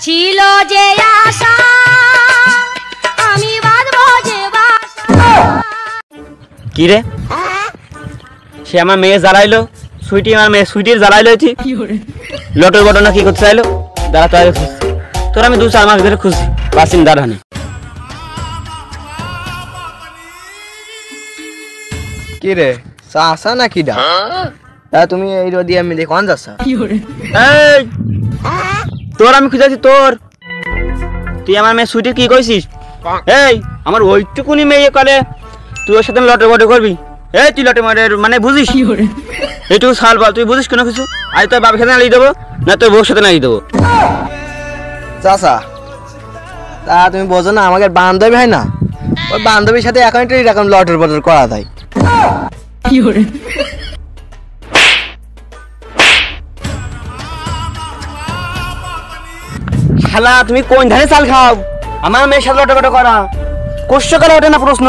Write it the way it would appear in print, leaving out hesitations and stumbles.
ছিল যে আশা আমি বাঁধবো যে বাসা। কি রে সে আমার মেয়ে জ্বালাইলো সুইটি আমার মেয়ে সুইটির জ্বালাইলো লটের ঘটনা কি করতে চাইলো দাঁড়া তো আগে খুঁজছি তোর আমি 2-4 মাস ধরে খুঁজছি বাসিন দাঁড়ানি কি রে চাষা না কিডা তা তুমি এই রোদি আমি দেখুন যাচ্ছা এই তোর আমি খুঁজেছি তোর তুই আমার মেয়ে সুইটির কি কইছিস এই আমার ওইটুকুনি মেয়ে কলে তুই ওর সাথে লটে বটে করবি এই তুই লটে মটে মানে বুঝিস এইটুকু সাল বল তুই বুঝিস কোনো কিছু আজ তোর বাবার সাথে নালিয়ে দেবো না তোর বউর সাথে নালিয়ে দেবো চাষা তা তুমি বোঝো না আমাকে বান্ধবী হয় না ওই বান্ধবীর সাথে এখন এরকম লটর বটর করা যায় শালা তুমি কোন ধারে চাল খাও আমার মেয়ের সাথে লটে বটে করা কোশ্চকালে ওঠে না প্রশ্ন